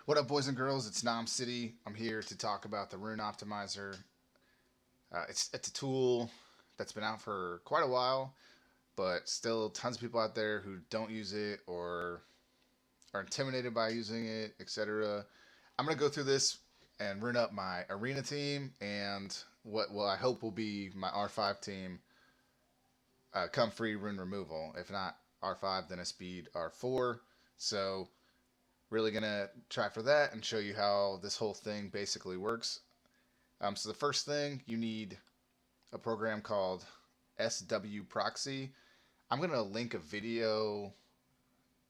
What up, boys and girls? It's Nam City. I'm here to talk about the Rune Optimizer. It's a tool that's been out for quite a while, but still tons of people out there who don't use it or are intimidated by using it, etc. I'm gonna go through this and rune up my arena team and what I hope will be my R5 team. Come free rune removal. If not R5, then a speed R4. So really gonna try for that and show you how this whole thing basically works. So the first thing, you need a program called SWproxe. I'm gonna link a video,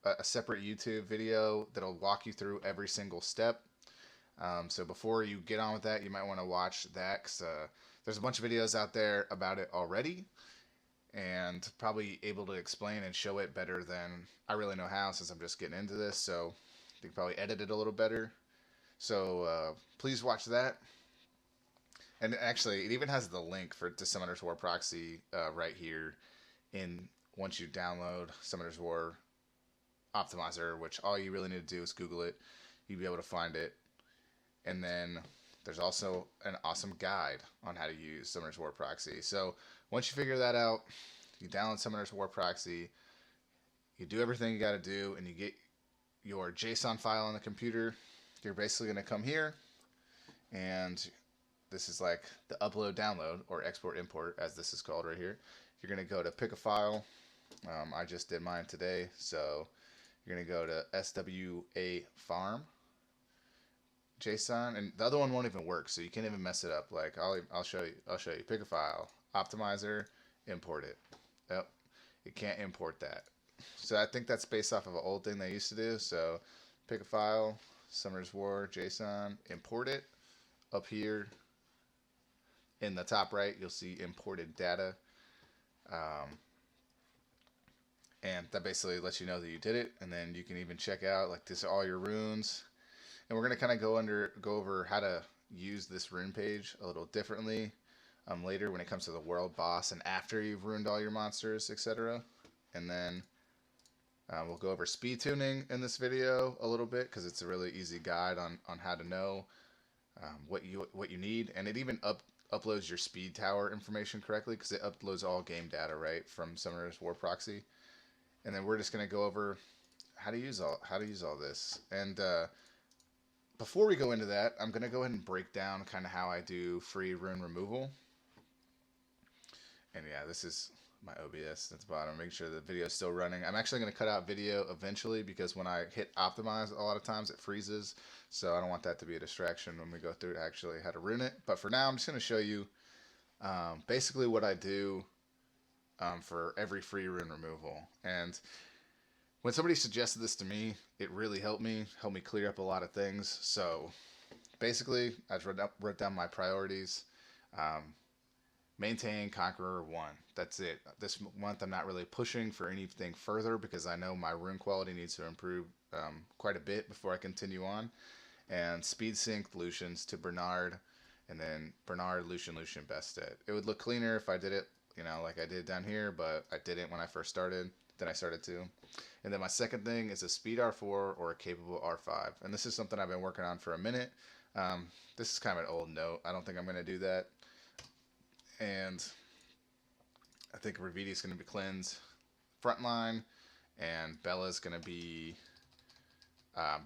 a separate YouTube video that'll walk you through every single step. So before you get on with that, you might want to watch that because there's a bunch of videos out there about it already, and probably able to explain and show it better than I really know how, since I'm just getting into this. So they can probably edit it a little better. So please watch that. And actually, it even has the link for to Summoner's War Proxy right here. In once you download Summoner's War Optimizer, which all you really need to do is Google it, you'll be able to find it. And then there's also an awesome guide on how to use Summoner's War Proxy. So once you figure that out, you download Summoner's War Proxy, you do everything you got to do, and you get your JSON file on the computer. You're basically going to come here, and this is like the upload, download, or export, import, as this is called right here. You're going to go to pick a file. I just did mine today, so you're going to go to SWA JSON, and the other one won't even work, so you can't even mess it up. Like I'll show you. Pick a file, optimizer, import it. Yep, you can't import that. So I think that's based off of an old thing they used to do. So pick a file, Summoner's War JSON, import it. Up here in the top right, you'll see imported data. And that basically lets you know that you did it, and then you can even check out like this are all your runes. And we're gonna kind of go over how to use this rune page a little differently later when it comes to the world boss and after you've ruined all your monsters, etc. And then we'll go over speed tuning in this video a little bit because it's a really easy guide on how to know what you need, and it even uploads your speed tower information correctly because it uploads all game data right from Summoner's War Proxy. And then we're just gonna go over how to use all this. And before we go into that, I'm gonna go ahead and break down kind of how I do free rune removal. And yeah, this is my OBS at the bottom, making sure the video is still running. I'm actually going to cut out video eventually because when I hit optimize, a lot of times it freezes. So I don't want that to be a distraction when we go through actually how to rune it. But for now, I'm just going to show you basically what I do for every free rune removal. And when somebody suggested this to me, it really helped me clear up a lot of things. So basically, I just wrote down my priorities. Maintain Conqueror 1. That's it. This month I'm not really pushing for anything further because I know my rune quality needs to improve quite a bit before I continue on. And speed sync Lucian's to Bernard, and then Bernard, Lucian, Bested. It would look cleaner if I did it, like I did down here, but I didn't when I first started. Then I started to. And then my second thing is a speed R4 or a capable R5. And this is something I've been working on for a minute. This is kind of an old note. I don't think I'm going to do that. And I think Raviti's going to be cleanse frontline, and Bella's going to be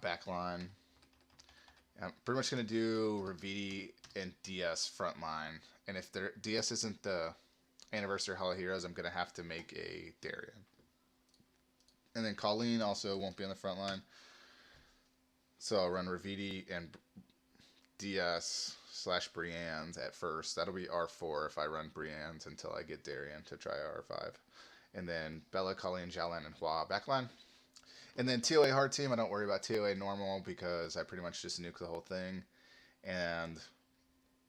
backline. I'm pretty much going to do Raviti and DS frontline, and if their DS isn't the Anniversary Hall of Heroes, I'm going to have to make a Darien. And then Colleen also won't be on the front line, so I'll run Raviti and DS/Brienne's at first. That'll be R4 if I run Brienne's until I get Darien to try R5. And then Bella, Colleen, Jalen, and Hua backline. And then TOA hard team, I don't worry about TOA normal because I pretty much just nuke the whole thing. And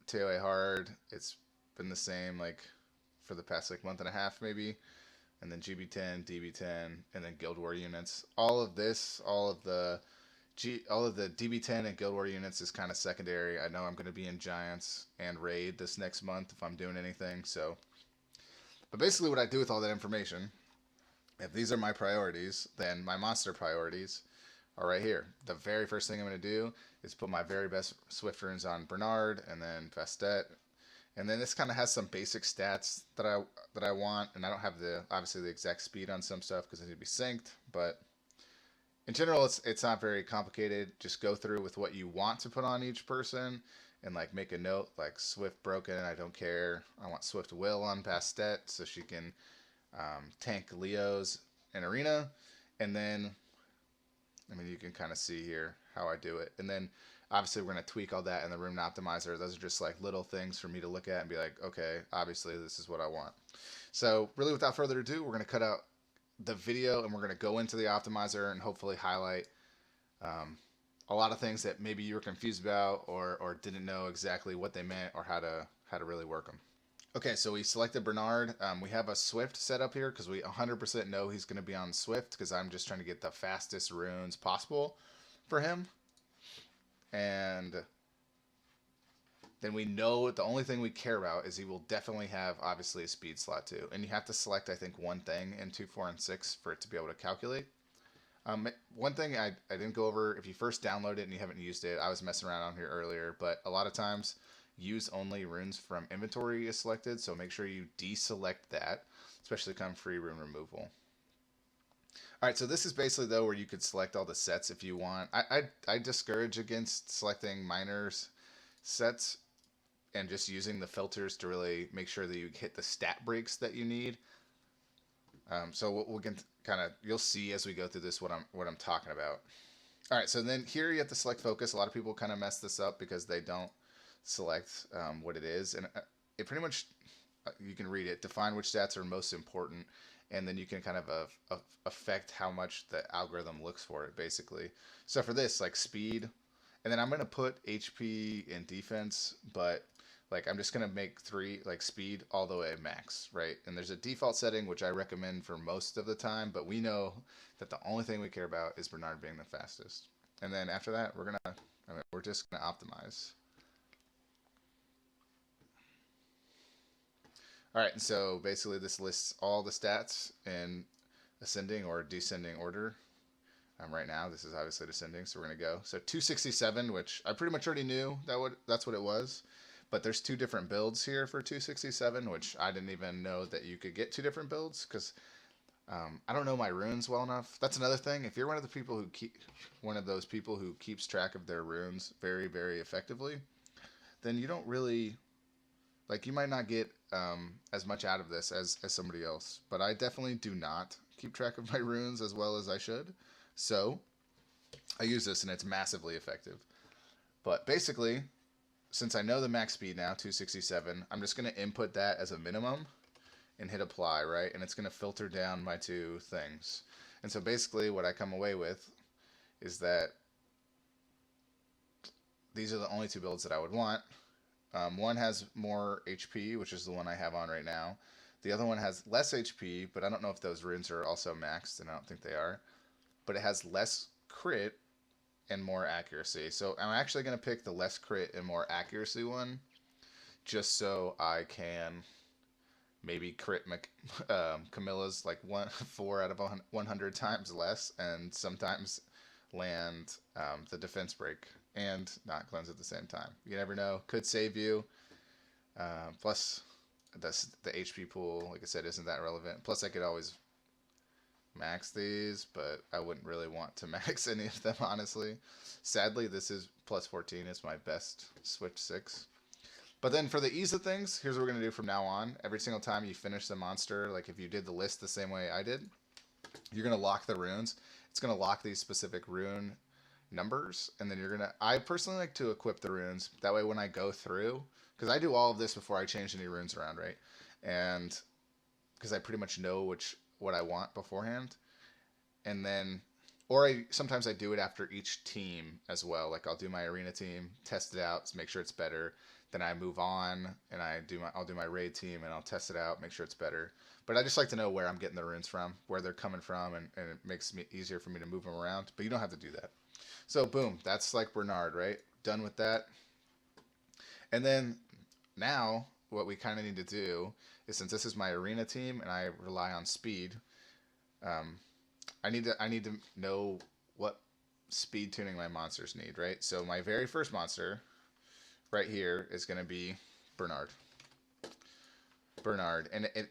TOA hard, it's been the same like for the past like month and a half maybe. And then GB10, DB10, and then Guild War units. All of the DB10 and Guild War units is kind of secondary. I know I'm going to be in Giants and Raid this next month if I'm doing anything. So, but basically what I do with all that information, if these are my priorities, then my monster priorities are right here. The very first thing I'm going to do is put my very best Swift runes on Bernard and then Vestet. And then this kind of has some basic stats that I want, and I don't have the obviously the exact speed on some stuff because it need to be synced, but in general it's not very complicated. Just go through with what you want to put on each person and like make a note like Swift broken, I don't care. I want Swift Will on Bastet so she can tank Leo's in arena. And then I mean, you can kind of see here how I do it. And then obviously we're going to tweak all that in the rune optimizer. Those are just like little things for me to look at and be like, okay, obviously this is what I want. So really without further ado, we're going to cut out the video and we're going to go into the optimizer and hopefully highlight a lot of things that maybe you were confused about or didn't know exactly what they meant or how to really work them. Okay, so we selected Bernard. We have a Swift set up here because we 100% know he's going to be on Swift because I'm just trying to get the fastest runes possible for him. And then we know the only thing we care about is he will definitely have, obviously, a speed slot too. And you have to select, I think, one thing in 2, 4, and 6 for it to be able to calculate. One thing I didn't go over, if you first download it and you haven't used it, I was messing around on here earlier, but a lot of times use only runes from inventory is selected, so make sure you deselect that, especially come free rune removal. Alright, so this is basically though where you could select all the sets if you want. I discourage against selecting minors sets and just using the filters to really make sure that you hit the stat breaks that you need. So we'll get kind of, you'll see as we go through this what I'm talking about. Alright, so then here you have to select focus. A lot of people kind of mess this up because they don't select what it is, and it pretty much you can read it, define which stats are most important, and then you can kind of affect how much the algorithm looks for it basically. So for this, like speed, and then I'm going to put HP and defense, but like I'm just going to make 3 like speed all the way max, right? And there's a default setting which I recommend for most of the time, but we know that the only thing we care about is Bernard being the fastest. And then after that we're just going to optimize. Alright, and so basically this lists all the stats in ascending or descending order. Right now, this is obviously descending, so we're going to go. So 267, which I pretty much already knew that's what it was. But there's 2 different builds here for 267, which I didn't even know that you could get 2 different builds, because I don't know my runes well enough. That's another thing. If you're one of those people who keeps track of their runes very, very effectively, then you don't really... like, you might not get as much out of this as somebody else. But I definitely do not keep track of my runes as well as I should. So, I use this and it's massively effective. But basically, since I know the max speed now, 267, I'm just going to input that as a minimum and hit apply, right? And it's going to filter down my 2 things. And so basically what I come away with is that these are the only 2 builds that I would want. One has more HP, which is the one I have on right now. The other one has less HP, but I don't know if those runes are also maxed, and I don't think they are. But it has less crit and more accuracy. So I'm actually going to pick the less crit and more accuracy one, just so I can maybe crit Camilla's like 4 out of 100 times less, and sometimes land the defense break and not cleanse at the same time. You never know. Could save you. Plus, the HP pool, like I said, isn't that relevant. Plus, I could always max these, but I wouldn't really want to max any of them, honestly. Sadly, this is plus 14. It's my best Switch 6. But then for the ease of things, here's what we're going to do from now on. Every single time you finish the monster, like if you did the list the same way I did, you're going to lock the runes. It's going to lock these specific rune numbers, and then you're gonna, I personally like to equip the runes, that way when I go through, because I do all of this before I change any runes around, right? And because I pretty much know what I want beforehand, and then sometimes I do it after each team as well. Like I'll do my arena team, test it out, make sure it's better, then I move on and I'll do my raid team and I'll test it out, make sure it's better. But I just like to know where I'm getting the runes from, where they're coming from, and it makes it easier for me to move them around. But you don't have to do that. So boom, that's like Bernard, right? Done with that. And then now what we kind of need to do is, since this is my arena team and I rely on speed, I need to know what speed tuning my monsters need, right? So my very first monster right here is going to be Bernard. And it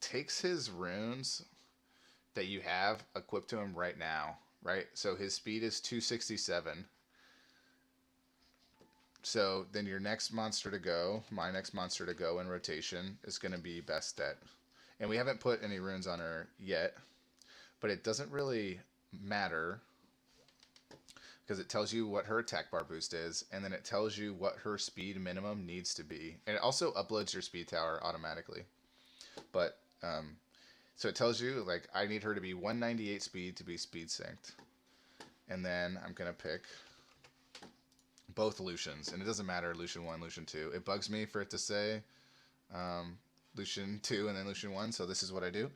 takes his runes that you have equipped to him right now, right? So his speed is 267. So then your next monster to go, my next monster to go in rotation is going to be Bastet. And we haven't put any runes on her yet, but it doesn't really matter because it tells you what her attack bar boost is, and then it tells you what her speed minimum needs to be. And it also uploads your speed tower automatically. But, so it tells you, like, I need her to be 198 speed to be speed synced. And then I'm going to pick both Lucians. And it doesn't matter, Lucian 1, Lucian 2. It bugs me for it to say Lucian 2 and then Lucian 1, so this is what I do.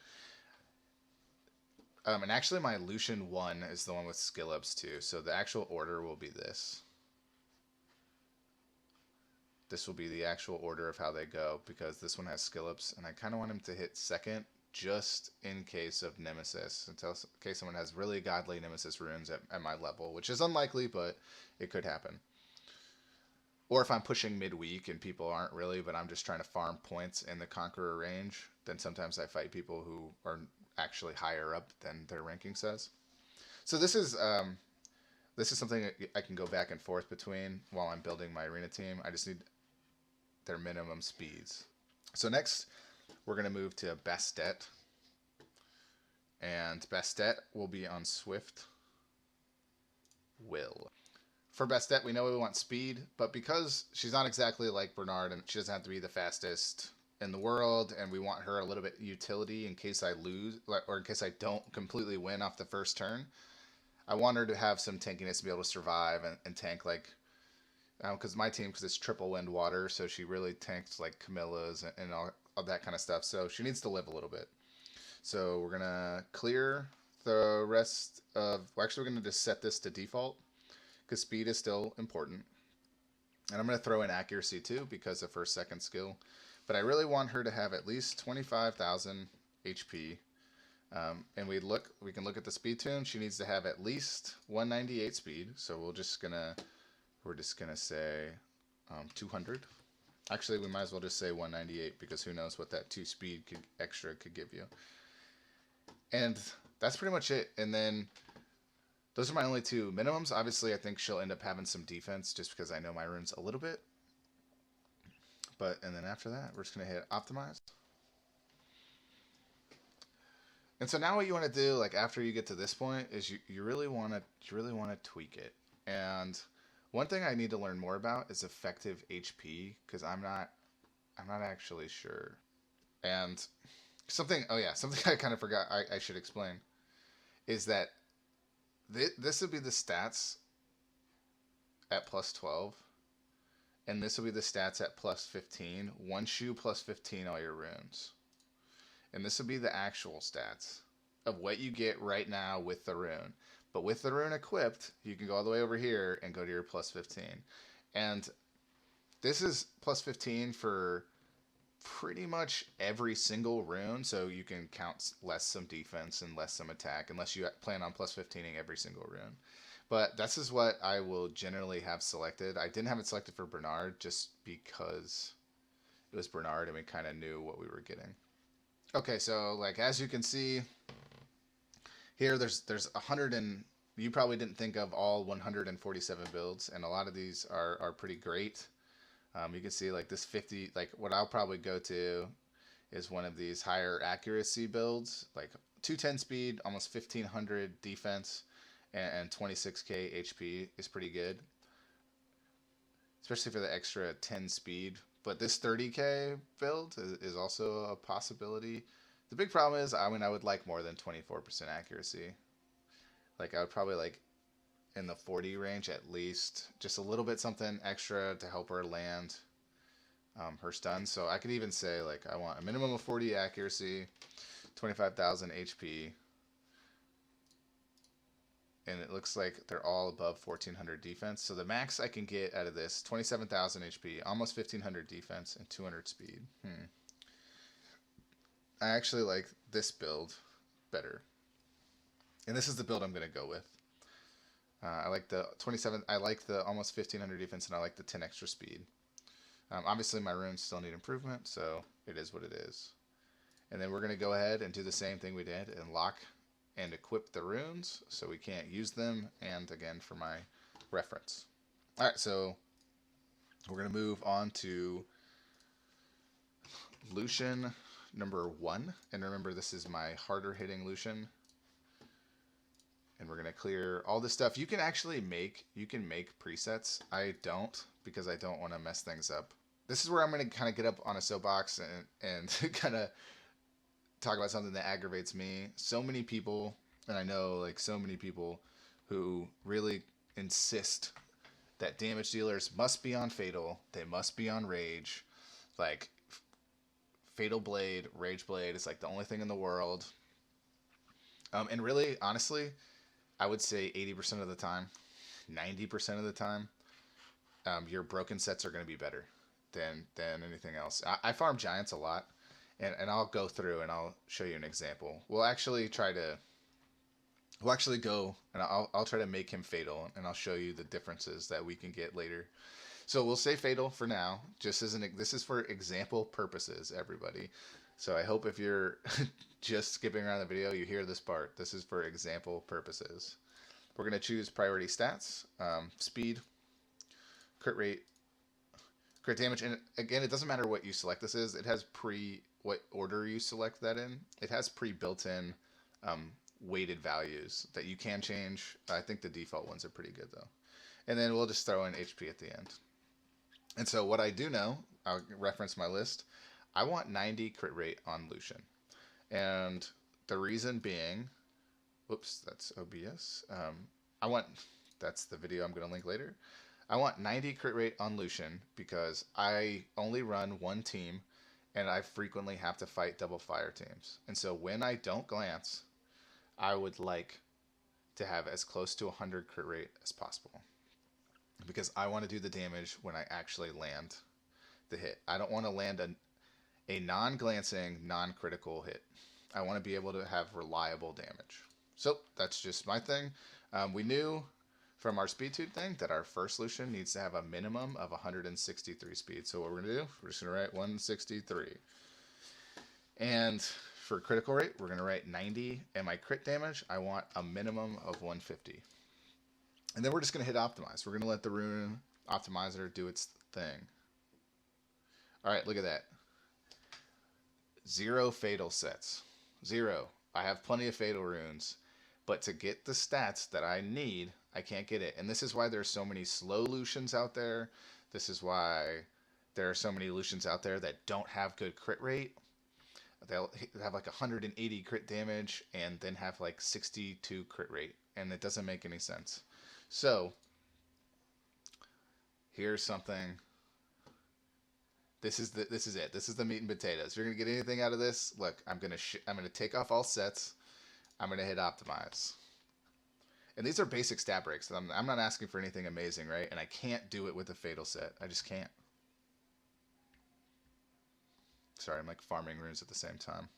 And actually my Lucian 1 is the one with skill ups too, so the actual order will be this. This will be the actual order of how they go, because this one has skill ups, and I kind of want him to hit second, just in case of Nemesis, in case someone has really godly Nemesis runes at my level, which is unlikely, but it could happen. Or if I'm pushing midweek and people aren't really, but I'm just trying to farm points in the Conqueror range, then sometimes I fight people who are actually higher up than their ranking says. So this is something I can go back and forth between while I'm building my arena team. I just need their minimum speeds. So next, we're going to move to Bastet. And Bastet will be on Swift Will. For Bastet, we know we want speed, but because she's not exactly like Bernard and she doesn't have to be the fastest in the world, and we want her a little bit utility in case I lose, or in case I don't completely win off the first turn, I want her to have some tankiness to be able to survive and tank, like, because my team, because it's triple wind water, so she really tanks like Camilla's and all that kind of stuff, so she needs to live a little bit. So we're going to clear the rest of, well, actually we're going to just set this to default, because speed is still important. And I'm going to throw in accuracy too, because of her second skill. But I really want her to have at least 25,000 HP. And we can look at the speed tune. She needs to have at least 198 speed. So we're just gonna say 200. Actually, we might as well just say 198, because who knows what that 2 speed extra could give you. And that's pretty much it. And then those are my only 2 minimums. Obviously, I think she'll end up having some defense just because I know my runes a little bit. And then after that, we're just going to hit optimize. And so now what you want to do, like after you get to this point, is you really want to tweak it. And one thing I need to learn more about is effective HP, because I'm not actually sure. And something I kind of forgot I should explain is that this would be the stats at plus 12. And this will be the stats at plus 15. One shoe plus 15 all your runes. And this will be the actual stats of what you get right now with the rune. But with the rune equipped, you can go all the way over here and go to your plus 15. And this is plus 15 for pretty much every single rune. So you can count less some defense and less some attack, unless you plan on plus 15ing every single rune. But this is what I will generally have selected. I didn't have it selected for Bernard just because it was Bernard and we kind of knew what we were getting. Okay, so like as you can see here, there's 100 and you probably didn't think of all 147 builds, and a lot of these are pretty great. You can see like this 50, like what I'll probably go to is one of these higher accuracy builds, like 210 speed, almost 1500 defense, and 26k HP is pretty good, especially for the extra 10 speed. But this 30k build is also a possibility. The big problem is, I would like more than 24% accuracy. Like I would probably like in the 40 range at least, just a little bit something extra to help her land her stun. So I could even say like I want a minimum of 40 accuracy, 25,000 HP. And it looks like they're all above 1400 defense. So the max I can get out of this, 27,000 HP, almost 1500 defense, and 200 speed. I actually like this build better. And this is the build I'm going to go with. I like the 27. I like the almost 1500 defense, and I like the 10 extra speed. Obviously, my runes still need improvement, so it is what it is. And then we're going to go ahead and do the same thing we did and lock and equip the runes so we can't use them. And again, for my reference. All right, so we're going to move on to Lucian number 1. And remember, this is my harder hitting Lucian. And we're going to clear all this stuff. You can actually make presets. I don't, because I don't want to mess things up. This is where I'm going to kind of get up on a soapbox and kind of talk about something that aggravates me. So many people, and I know like so many people who really insist that damage dealers must be on Fatal. They must be on Rage. Like, Fatal Blade, Rage Blade is like the only thing in the world. And really, honestly, I would say 80% of the time, 90% of the time, your broken sets are going to be better than anything else. I farm Giants a lot, and I'll go through and I'll show you an example. We'll actually go and I'll try to make him Fatal, and I'll show you the differences that we can get later. So we'll say Fatal for now, just as this is for example purposes, everybody. So I hope if you're just skipping around the video, you hear this part. This is for example purposes. We're going to choose priority stats, speed, crit rate, crit damage. And again, it doesn't matter what you select this is. It has what order you select that in. It has pre-built-in weighted values that you can change. I think the default ones are pretty good, though. And then we'll just throw in HP at the end. And so what I do know, I'll reference my list. I want 90 crit rate on Lucian. And the reason being, whoops, that's OBS. That's the video I'm going to link later. I want 90 crit rate on Lucian because I only run one team and I frequently have to fight double fire teams. And so when I don't glance, I would like to have as close to 100 crit rate as possible, because I want to do the damage when I actually land the hit. I don't want to land a non-glancing, non-critical hit. I want to be able to have reliable damage. So that's just my thing. We knew from our speed tube thing that our first Lucian needs to have a minimum of 163 speed. So what we're going to do, we're just going to write 163. And for critical rate, we're going to write 90. And my crit damage, I want a minimum of 150. And then we're just going to hit optimize. We're going to let the rune optimizer do its thing. All right, look at that. 0 fatal sets. 0. I have plenty of fatal runes, but to get the stats that I need, I can't get it. And this is why there's so many slow Lucians out there. This is why there are so many Lucians out there that don't have good crit rate. They'll have like 180 crit damage and then have like 62 crit rate, and it doesn't make any sense. So here's something. This is it. This is the meat and potatoes. If you're gonna get anything out of this, look, I'm gonna take off all sets. I'm gonna hit optimize. And these are basic stat breaks. I'm not asking for anything amazing, right? And I can't do it with a fatal set. I just can't. Sorry, I'm like farming runes at the same time.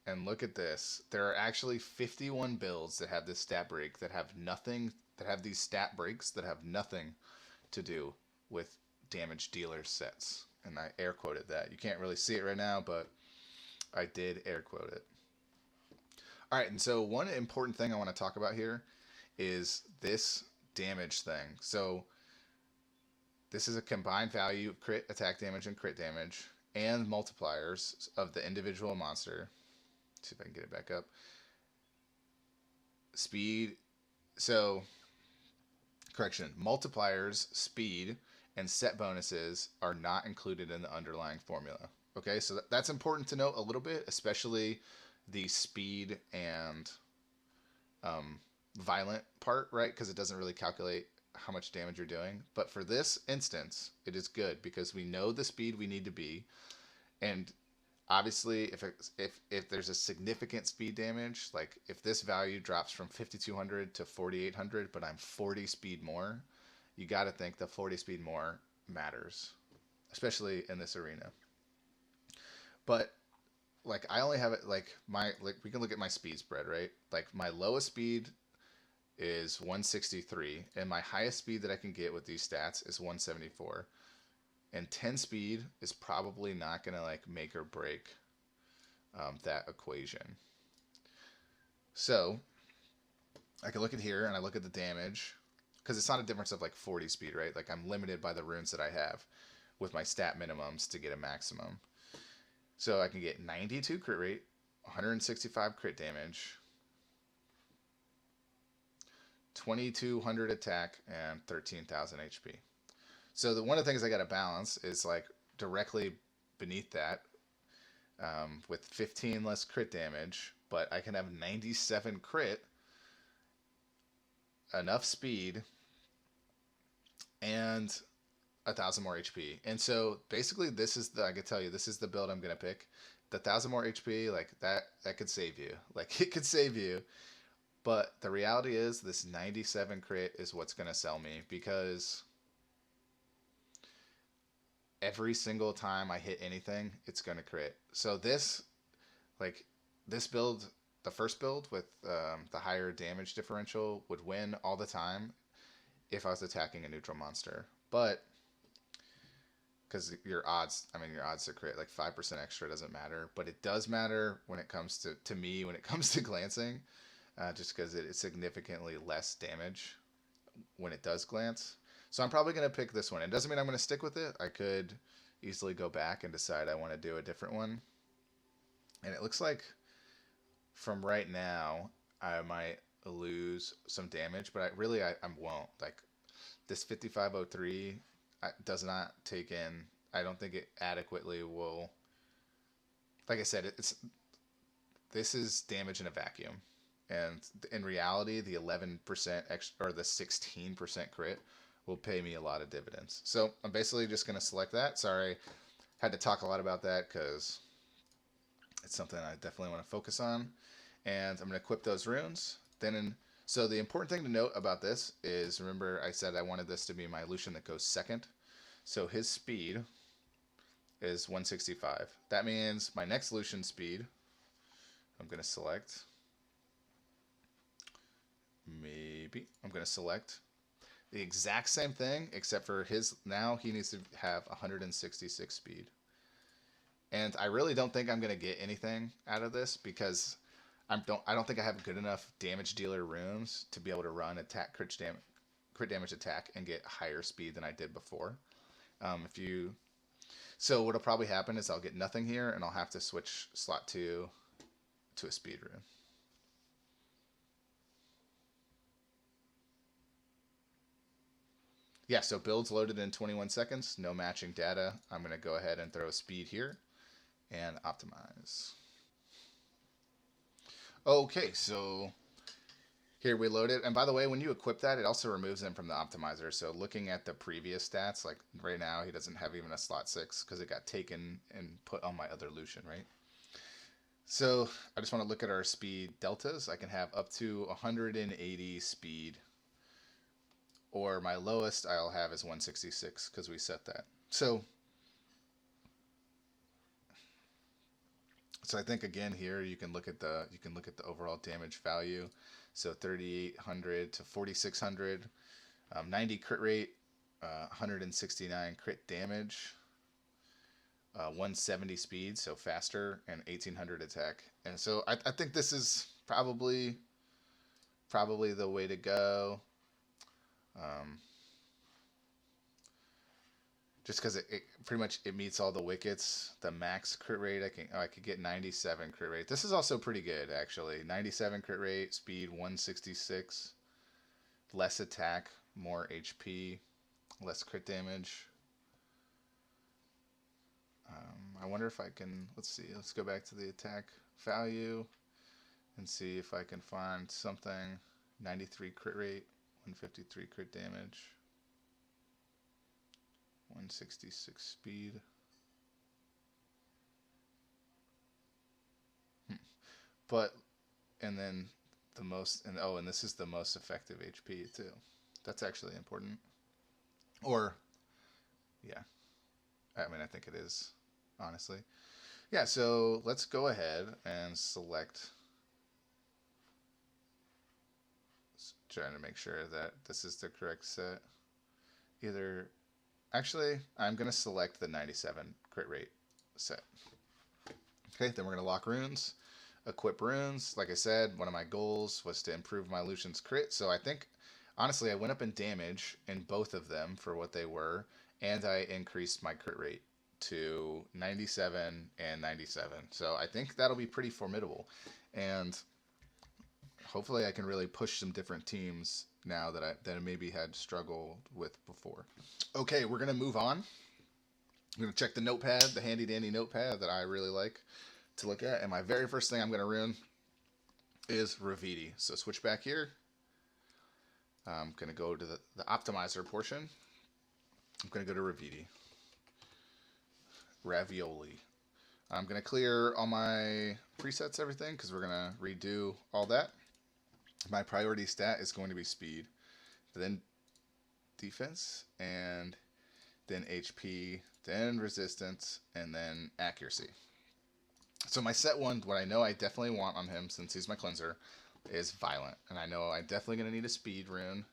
And look at this. There are actually 51 builds that have this stat break that have nothing, that have these stat breaks that have nothing to do with damage dealer sets. And I air quoted that. You can't really see it right now, but I did air quote it. All right, and so one important thing I want to talk about here is this damage thing. So this is a combined value of crit, attack damage, and crit damage, and multipliers of the individual monster. Let's see if I can get it back up. Speed. So, correction. Multipliers, speed, and set bonuses are not included in the underlying formula. Okay, so that's important to note a little bit, especially the speed and violent part, right? Because it doesn't really calculate how much damage you're doing. But for this instance, it is good because we know the speed we need to be. And obviously, if there's a significant speed damage, like if this value drops from 5200 to 4800, but I'm 40 speed more, you got to think the 40 speed more matters, especially in this arena. But like I only have it like we can look at my speed spread, right? Like my lowest speed is 163, and my highest speed that I can get with these stats is 174. And 10 speed is probably not gonna like make or break that equation. So I can look at here and I look at the damage because it's not a difference of like 40 speed, right? Like I'm limited by the runes that I have with my stat minimums to get a maximum. So I can get 92 crit rate, 165 crit damage, 2200 attack, and 13,000 HP. So one of the things I got to balance is like directly beneath that with 15 less crit damage, but I can have 97 crit, enough speed, and 1,000 more HP. And so basically I could tell you, this is the build I'm going to pick. The 1,000 more HP, like that could save you. Like it could save you. But the reality is this 97 crit is what's going to sell me, because every single time I hit anything, it's going to crit. So this build, the first build with the higher damage differential would win all the time if I was attacking a neutral monster. But because your odds to crit, like 5% extra doesn't matter, but it does matter when it comes to me, when it comes to glancing, just because it's significantly less damage when it does glance. So I'm probably going to pick this one. It doesn't mean I'm going to stick with it. I could easily go back and decide I want to do a different one. And it looks like from right now, I might lose some damage, but I won't. Like this 5503 does not take in. I don't think it adequately will. Like I said, this is damage in a vacuum, and in reality, the 11% extra or the 16% crit will pay me a lot of dividends. So I'm basically just going to select that. Sorry, had to talk a lot about that because it's something I definitely want to focus on. And I'm going to equip those runes. So the important thing to note about this is, remember I said I wanted this to be my Lucian that goes second. So his speed is 165. That means my next Lucian speed, I'm going to select, I'm going to select the exact same thing, except for now he needs to have 166 speed. And I really don't think I'm going to get anything out of this because I don't think I have good enough damage dealer runes to be able to run crit damage attack and get higher speed than I did before. So what'll probably happen is I'll get nothing here and I'll have to switch slot 2 to a speed rune. Yeah, so builds loaded in 21 seconds, no matching data. I'm going to go ahead and throw a speed here and optimize. Okay, so here we load it. And by the way, when you equip that, it also removes them from the optimizer. So looking at the previous stats, like right now, he doesn't have even a slot 6 because it got taken and put on my other Lucian, right? So I just want to look at our speed deltas. I can have up to 180 speed, or my lowest I'll have is 166 because we set that. So I think again here you can look at the overall damage value. So 3,800 to 4,600, 90 crit rate, 169 crit damage, 170 speed, so faster, and 1,800 attack. And so I think this is probably the way to go. Just because it pretty much meets all the wickets. The max crit rate I could get 97 crit rate. This is also pretty good actually. 97 crit rate, speed 166, less attack, more HP, less crit damage. I wonder if I can. Let's see. Let's go back to the attack value and see if I can find something. 93 crit rate, 153 crit damage. 166 speed. But, and then the most, and this is the most effective HP too. That's actually important. Or, yeah. I mean, I think it is, honestly. Yeah, so let's go ahead and select, trying to make sure that this is the correct set. Either, actually, I'm going to select the 97 crit rate set. Okay, then we're going to lock runes, equip runes. Like I said, one of my goals was to improve my Lucian's crit, so I think, honestly, I went up in damage in both of them for what they were, and I increased my crit rate to 97 and 97. So I think that'll be pretty formidable. And hopefully I can really push some different teams now that I maybe had struggled with before. Okay, we're going to move on. I'm going to check the notepad, the handy dandy notepad that I really like to look at. And my very first thing I'm going to rune is Ravidi. So switch back here. I'm going to go to the optimizer portion. I'm going to go to Ravidi. Ravioli. I'm going to clear all my presets, everything, because we're going to redo all that. My priority stat is going to be speed, then defense, and then HP, then resistance, and then accuracy. So my set one, what I know I definitely want on him, since he's my cleanser, is violent. And I know I'm definitely going to need a speed rune,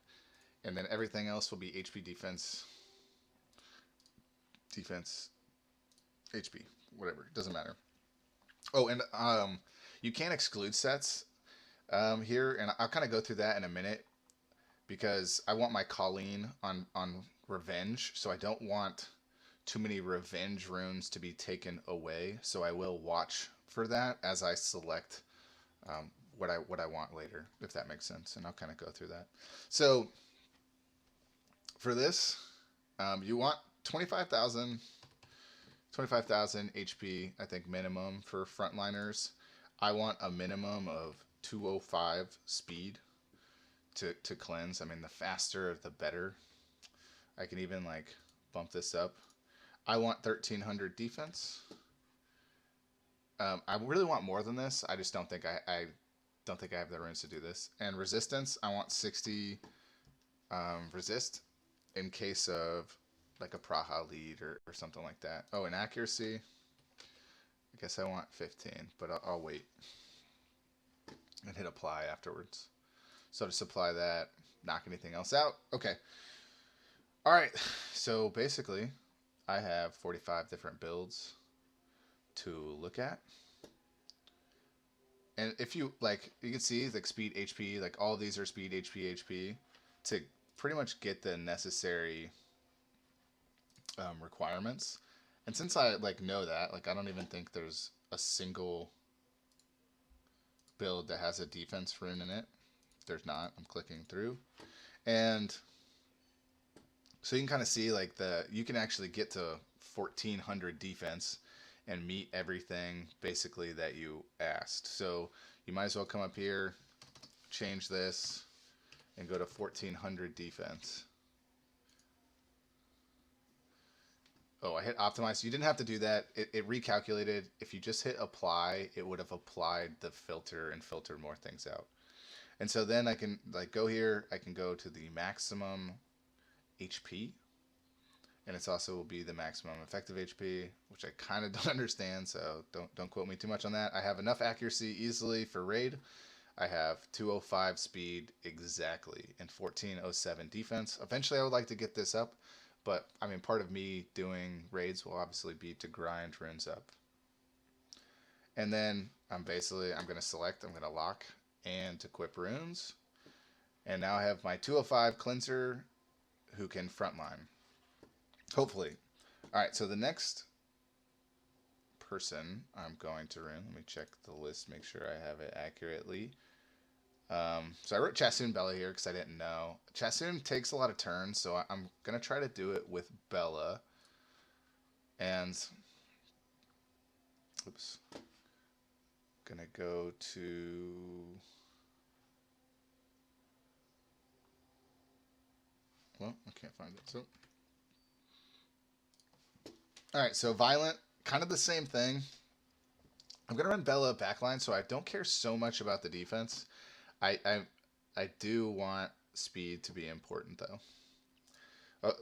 and then everything else will be HP, defense, HP, whatever, it doesn't matter. Oh, and you can't exclude sets here, and I'll kind of go through that in a minute, because I want my Colleen on revenge, so I don't want too many revenge runes to be taken away. So I will watch for that as I select what I want later, if that makes sense, and I'll kind of go through that. So for this, you want 25,000 HP, I think, minimum for frontliners. I want a minimum of 205 speed to cleanse. I mean, the faster, the better. I can even, like, bump this up. I want 1300 defense. I really want more than this. I just don't think I don't think I have the runes to do this. And resistance, I want 60 resist in case of, like, a Praha lead or something like that. Oh, and accuracy, I guess I want 15, but I'll wait and hit apply afterwards. So to supply that, knock anything else out. Okay. All right. So basically, I have 45 different builds to look at. And if you, like, you can see, like, speed, HP, like, all of these are speed, HP, to pretty much get the necessary requirements. And since I, like, know that, like, I don't even think there's a single build that has a defense rune in it. There's not. I'm clicking through, and so you can kind of see, like, you can actually get to 1400 defense and meet everything basically that you asked. So you might as well come up here, change this, and go to 1400 defense. Oh, I hit optimize. You didn't have to do that. It recalculated. If you just hit apply, it would have applied the filter and filtered more things out. And so then I can, like, go here. I can go to the maximum HP, and it's also will be the maximum effective HP, which I kind of don't understand. So don't quote me too much on that. I have enough accuracy easily for raid. I have 205 speed exactly and 1407 defense. Eventually, I would like to get this up, but I mean, part of me doing raids will obviously be to grind runes up. And then I'm going to select, I'm going to lock and equip runes. And now I have my 205 cleanser who can frontline. Hopefully. All right, so the next person I'm going to rune, let me check the list, make sure I have it accurately. So I wrote Chasun Bella here because I didn't know. Chasun takes a lot of turns, so I'm going to try to do it with Bella. And, oops. Going to go to... Well, I can't find it, so... Alright, so Violent, kind of the same thing. I'm going to run Bella backline, so I don't care so much about the defense. I do want speed to be important, though.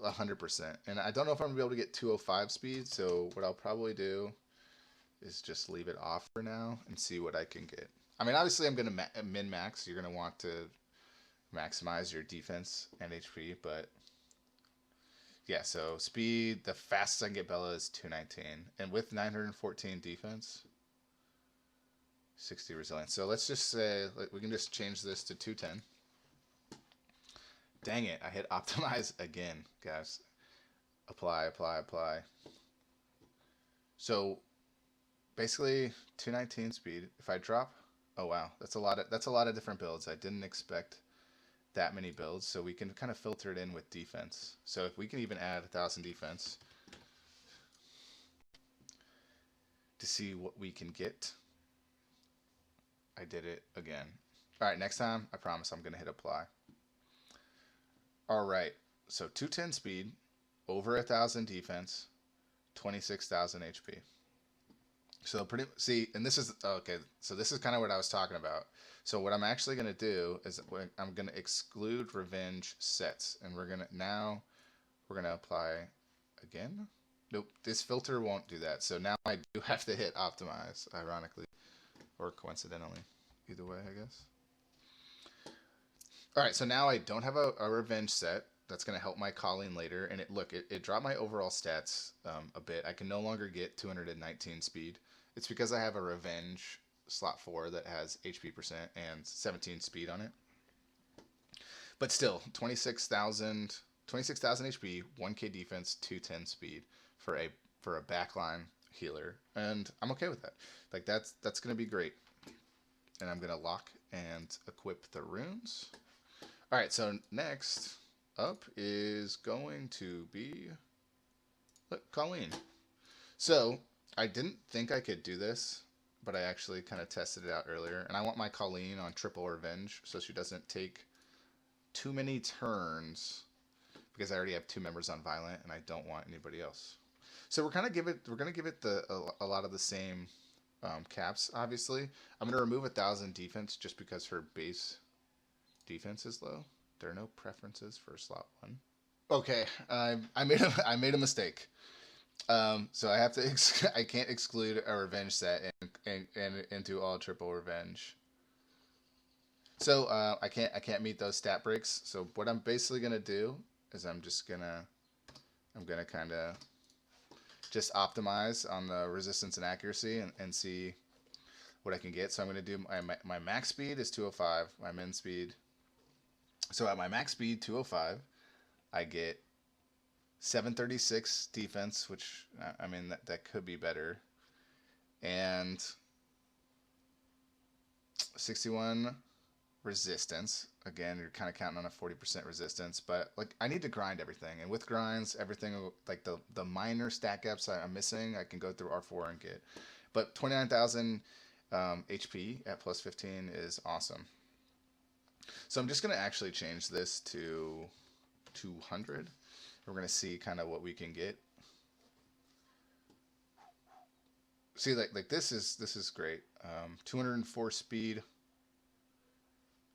100%. And I don't know if I'm going to be able to get 205 speed, so what I'll probably do is just leave it off for now and see what I can get. I mean, obviously I'm going to min-max. You're going to want to maximize your defense and HP, but yeah, so speed, the fastest I can get Bella is 219. And with 914 defense, 60 resilience. So let's just say, we can just change this to 210. Dang it, I hit optimize again, guys. Apply, apply, apply. So basically 219 speed. If I drop, oh wow, that's a lot of different builds. I didn't expect that many builds, so we can kind of filter it in with defense. So if we can even add 1,000 defense to see what we can get. I did it again. All right, next time, I promise I'm going to hit apply. All right, so 210 speed, over 1,000 defense, 26,000 HP. So see, and this is, okay, so this is kind of what I was talking about. So what I'm actually going to do is I'm going to exclude revenge sets, and we're going to apply again. Nope, this filter won't do that. So now I do have to hit optimize, ironically, or coincidentally, either way, I guess. All right, so now I don't have a revenge set. That's going to help my Colleen later. And it dropped my overall stats a bit. I can no longer get 219 speed. It's because I have a revenge slot 4 that has HP percent and 17 speed on it. But still, 26,000 HP, 1k defense, 210 speed for a backline healer, and I'm okay with that. Like that's going to be great. And I'm going to lock and equip the runes. All right, so next up is going to be Colleen. So I didn't think I could do this, but I actually kind of tested it out earlier, and I want my Colleen on triple revenge so she doesn't take too many turns, because I already have 2 members on violent and I don't want anybody else. So we're gonna give it a lot of the same caps. Obviously, I'm gonna remove 1,000 defense just because her base defense is low. There are no preferences for slot 1. Okay, I made a mistake. So I have to I can't exclude a revenge set and do all triple revenge. So I can't meet those stat breaks. So what I'm basically gonna do is I'm gonna kind of just optimize on the resistance and accuracy and see what I can get. So I'm gonna do my max speed is 205, my min speed. So at my max speed 205, I get 736 defense, which I mean that could be better, and 61 resistance. Again, you're kind of counting on a 40% resistance, but like I need to grind everything, and with grinds, everything like the minor stat gaps I'm missing, I can go through R4 and get. But 29,000 HP at plus 15 is awesome. So I'm just gonna actually change this to 200. We're gonna see kind of what we can get. See, like this is great. 204 speed.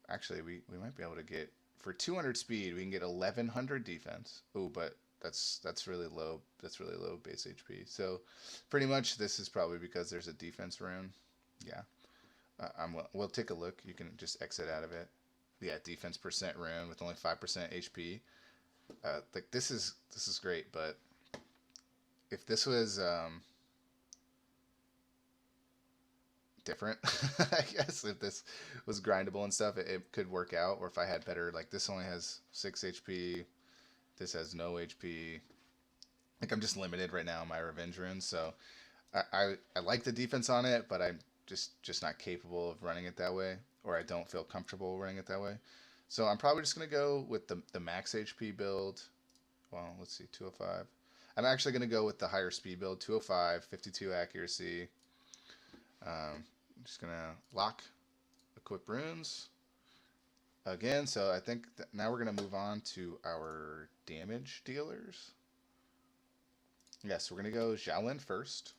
Actually, we might be able to get, for 200 speed, we can get 1,100 defense. Oh, but that's really low. That's really low base HP. So pretty much this is probably because there's a defense rune. Yeah. We'll take a look. You can just exit out of it. Yeah, defense percent rune with only 5% HP. Like this is great, but if this was different, I guess if this was grindable and stuff, it could work out. Or if I had better, like this only has 6 HP, this has no HP. Like I'm just limited right now on my revenge runes, so I like the defense on it, but I'm just not capable of running it that way, or I don't feel comfortable running it that way. So I'm probably just going to go with the max HP build. Well, let's see, 205. I'm actually going to go with the higher speed build, 205, 52 accuracy. I'm just going to lock, equip runes. Again, so I think now we're going to move on to our damage dealers. Yes, we're going to go Xiaolin first.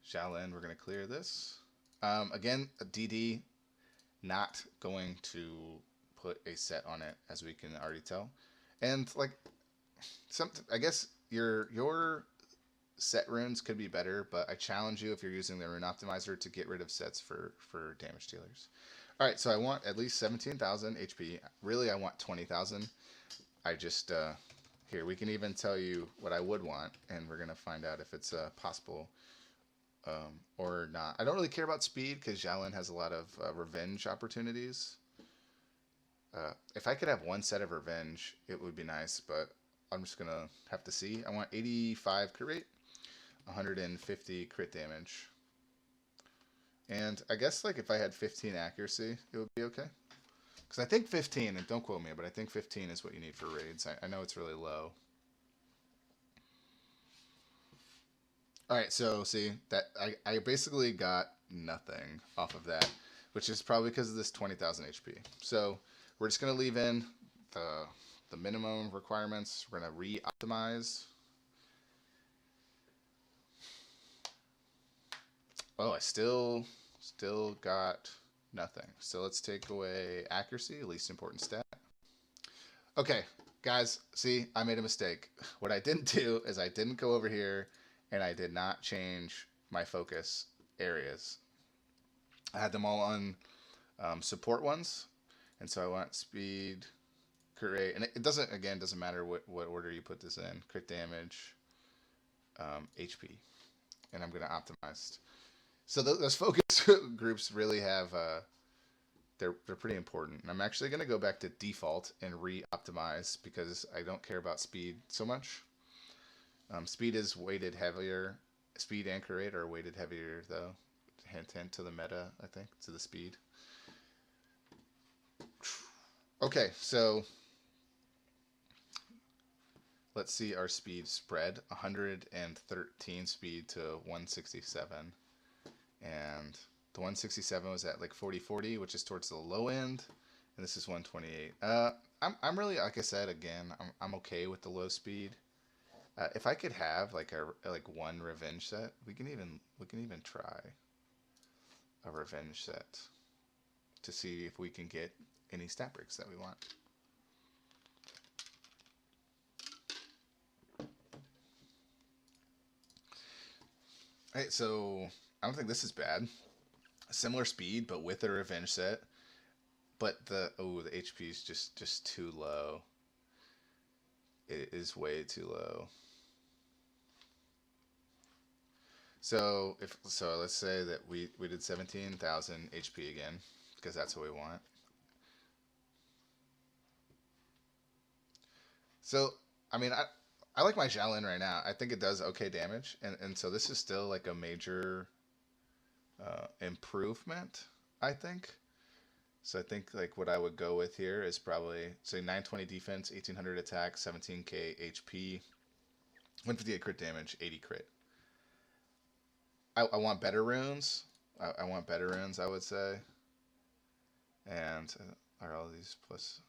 Xiaolin, we're going to clear this. Again, a DD, not going to put a set on it, as we can already tell. And like, I guess your set runes could be better, but I challenge you if you're using the rune optimizer to get rid of sets for damage dealers. All right, so I want at least 17,000 HP. Really, I want 20,000. I just here we can even tell you what I would want, and we're gonna find out if it's possible or not. I don't really care about speed because Xiaolin has a lot of revenge opportunities. If I could have one set of revenge, it would be nice, but I'm just gonna have to see. I want 85 crit rate, 150 crit damage. And I guess like if I had 15 accuracy, it would be okay. Because I think 15, and don't quote me, but I think 15 is what you need for raids. I know it's really low. Alright, so see, that I basically got nothing off of that, which is probably because of this 20,000 HP. So we're just going to leave in the minimum requirements. We're going to re-optimize. Oh, I still got nothing. So let's take away accuracy, least important stat. Okay, guys, see, I made a mistake. What I didn't do is I didn't go over here and I did not change my focus areas. I had them all on support ones, and so I want speed, crit rate, and it doesn't matter what order you put this in. Crit damage, HP, and I'm gonna optimize. So those focus groups really have they're pretty important. And I'm actually gonna go back to default and re-optimize because I don't care about speed so much. Speed is weighted heavier. Speed and crit rate are weighted heavier though. Hint to the meta, I think, to the speed. Okay, so let's see our speed spread. 113 speed to 167. And the 167 was at like 40-40, which is towards the low end. And this is 128. I'm really, like I said, again, I'm okay with the low speed. If I could have like one revenge set, we can even try a revenge set to see if we can get any stat breaks that we want. Alright, so I don't think this is bad. Similar speed, but with a revenge set. But the HP is just too low. It is way too low. So let's say that we did 17,000 HP again, because that's what we want. So I mean I like my Xiaolin right now. I think it does okay damage, and so this is still like a major improvement, I think. So I think like what I would go with here is probably say 920 defense, 1800 attack, 17k HP, 158 crit damage, 80 crit. I want better runes. I want better runes, I would say. And are all these plus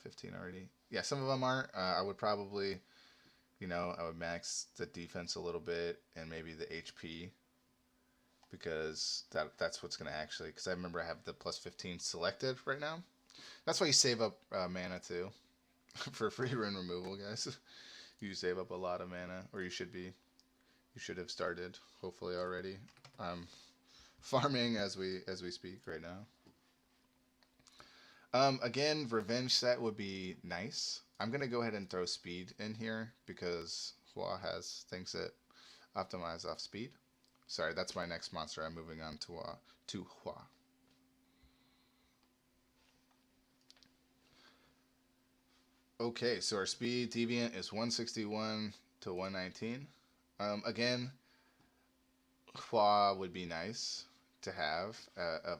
15 already? Yeah, some of them aren't. I would probably, I would max the defense a little bit and maybe the HP. Because that's what's going to actually... Because I remember I have the plus 15 selected right now. That's why you save up mana too. For free rune removal, guys. You save up a lot of mana. Or you should be. You should have started, hopefully, already. I'm farming as we speak right now. Again, revenge set would be nice. I'm going to go ahead and throw speed in here. Because Hua has things that optimize off speed. Sorry, that's my next monster. I'm moving on to Hua. Okay, so our speed deviant is 161 to 119. Again, Hua would be nice to have at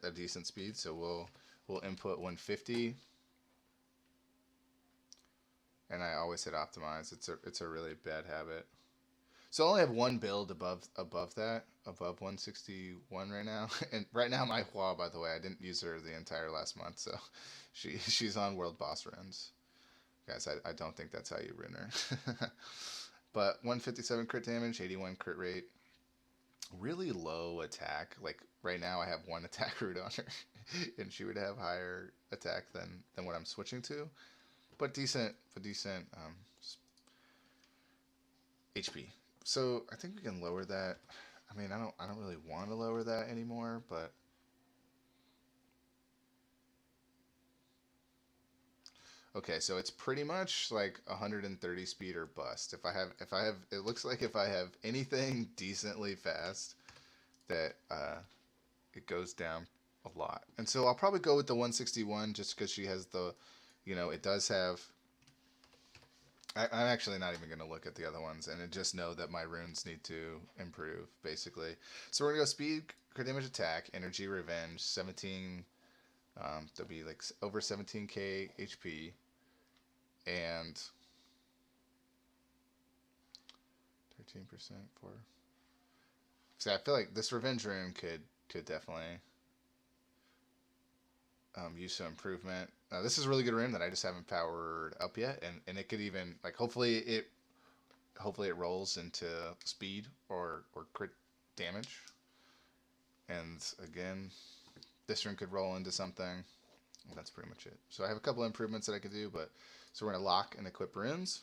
a decent speed. So we'll input 150, and I always hit optimize. It's a really bad habit. So I only have one build above that, above 161 right now. And right now my Hua, by the way, I didn't use her the entire last month, so she's on world boss runs. Guys, I don't think that's how you run her. But 157 crit damage, 81 crit rate. Really low attack. Like right now I have one attack root on her. And she would have higher attack than what I'm switching to. But decent HP. So I think we can lower that. I mean, I don't really want to lower that anymore, but okay, so it's pretty much like 130 speed or bust. If I have, it looks like if I have anything decently fast, that it goes down a lot. And so I'll probably go with the 161 just because she has the, it does have. I'm actually not even going to look at the other ones and just know that my runes need to improve, basically. So we're going to go speed, crit damage attack, energy, revenge, 17. That'll be like over 17k HP. And 13% for. See, I feel like this revenge rune could definitely use some improvement. This is a really good rune that I just haven't powered up yet, and it could even like hopefully it rolls into speed or crit damage. And again, this rune could roll into something. And that's pretty much it. So I have a couple improvements that I could do, but so we're gonna lock and equip runes.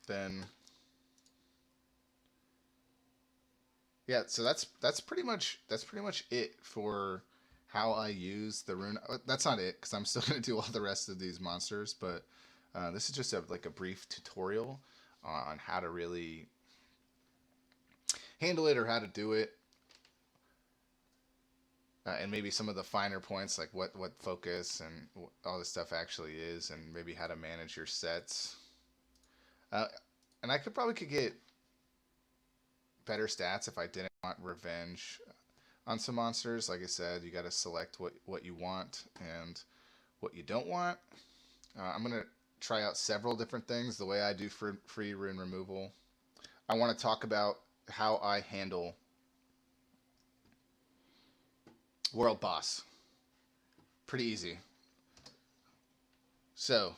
Then yeah, so that's pretty much it for how I use the rune. That's not it because I'm still gonna do all the rest of these monsters, but this is just like a brief tutorial on how to really handle it or how to do it, and maybe some of the finer points like what focus and all this stuff actually is, and maybe how to manage your sets. Uh, and I could get better stats if I didn't want revenge on some monsters. Like I said, you got to select what you want and what you don't want. I'm going to try out several different things the way I do for free rune removal. I want to talk about how I handle world boss. Pretty easy. So,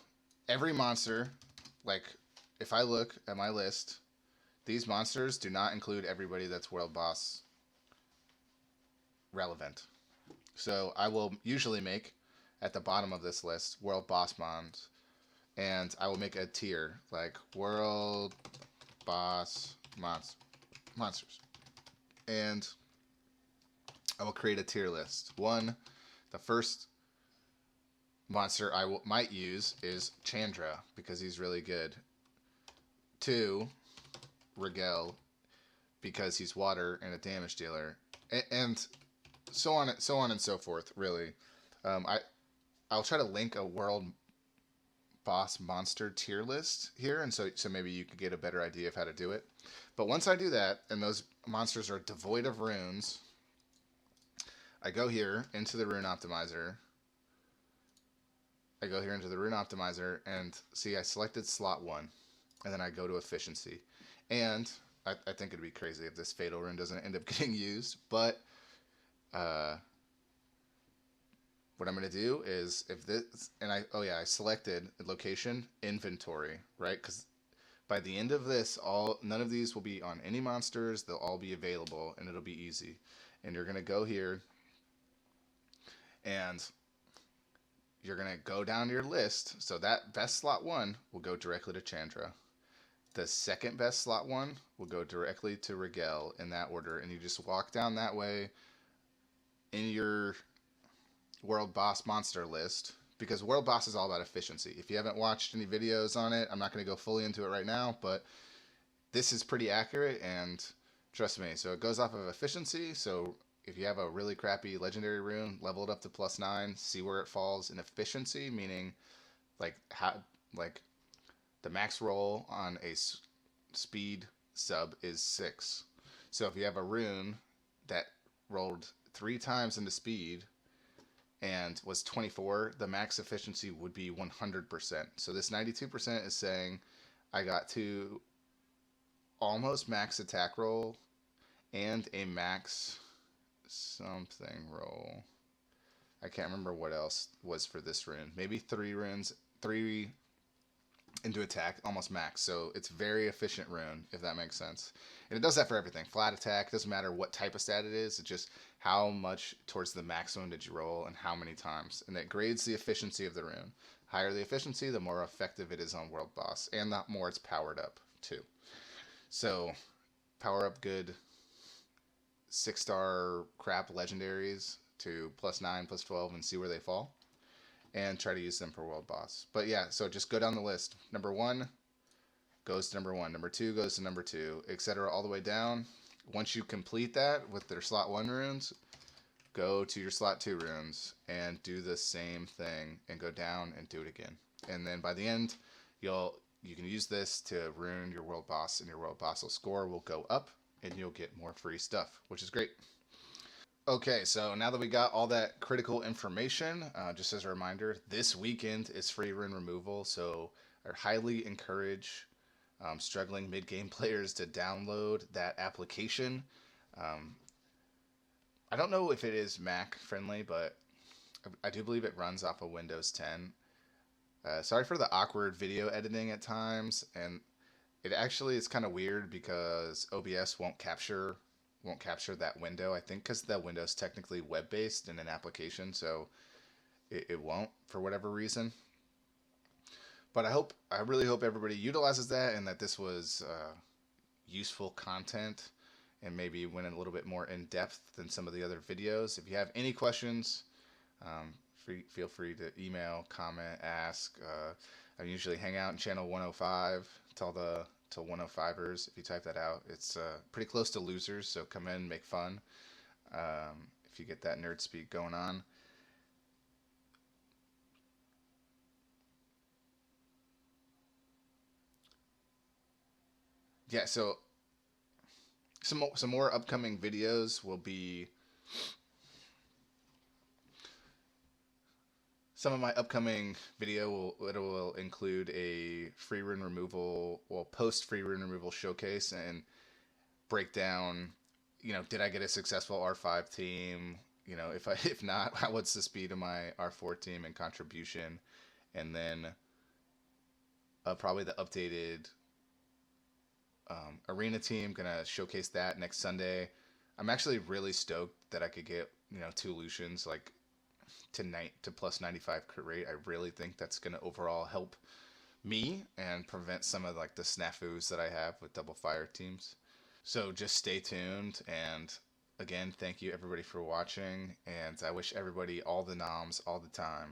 every monster, like if I look at my list, these monsters do not include everybody that's world boss relevant. So I will usually make at the bottom of this list world boss mons, and I will make a tier like world boss monsters, and I will create a tier list. The first monster I might use is Chandra because he's really good. 2, Rigel because he's water and a damage dealer, and so on and so forth. Really, I'll try to link a world boss monster tier list here, and so maybe you could get a better idea of how to do it. But once I do that, and those monsters are devoid of runes, I go here into the rune optimizer. And see I selected slot 1, and then I go to efficiency, and I think it'd be crazy if this fatal rune doesn't end up getting used, but what I'm going to do is if this, and I selected location inventory, right? Because by the end of this, none of these will be on any monsters. They'll all be available, and it'll be easy. And you're going to go here, and you're going to go down your list. So that best slot 1 will go directly to Chandra. The second best slot 1 will go directly to Rigel in that order, and you just walk down that way in your world boss monster list, because world boss is all about efficiency. If you haven't watched any videos on it, I'm not going to go fully into it right now, but this is pretty accurate, and trust me. So it goes off of efficiency. So if you have a really crappy legendary rune, level it up to +9, see where it falls in efficiency, meaning like the max roll on a speed sub is 6. So if you have a rune that rolled 3 times into speed and was 24, the max efficiency would be 100%. So this 92% is saying I got to almost max attack roll and a max something roll. I can't remember what else was for this rune. Maybe 3 runes, 3 into attack, almost max. So it's very efficient rune, if that makes sense. And it does that for everything. Flat attack, doesn't matter what type of stat it is. It's just how much towards the maximum did you roll and how many times. And it grades the efficiency of the rune. higher the efficiency, the more effective it is on world boss, and the more it's powered up too. So power up good 6-star crap legendaries to +9, +12, and see where they fall, and try to use them for world boss. But yeah, so just go down the list. Number 1 goes to number 1. Number 2 goes to number 2, etc. all the way down. Once you complete that with their slot 1 runes, go to your slot 2 runes and do the same thing and go down and do it again. And then by the end, you can use this to rune your world boss, and your world boss score will go up and you'll get more free stuff, which is great. Okay, so now that we got all that critical information, just as a reminder, this weekend is free rune removal, so I highly encourage struggling mid-game players to download that application. Um, I don't know if it is Mac friendly, but I do believe it runs off of Windows 10. Sorry for the awkward video editing at times, and it actually is kind of weird because OBS won't capture that window. I think because the window's technically web-based in an application, so it won't for whatever reason. But I really hope everybody utilizes that, and that this was useful content, and maybe went a little bit more in depth than some of the other videos. If you have any questions, feel free to email, comment, ask. I usually hang out in channel 105 till 105ers. If you type that out, it's pretty close to losers, so come in, make fun. If you get that nerd speak going on. Yeah, so some more upcoming videos will be some of my upcoming video will include a free rune removal, well, post free rune removal showcase, and break down, did I get a successful R5 team? If not, what's the speed of my R4 team and contribution? And then probably the updated arena team, gonna showcase that next Sunday. I'm actually really stoked that I could get 2 Lucians like to plus 95 crit rate. I really think that's gonna overall help me and prevent some of like the snafus that I have with double fire teams. So just stay tuned, and again, thank you everybody for watching, and I wish everybody all the noms all the time.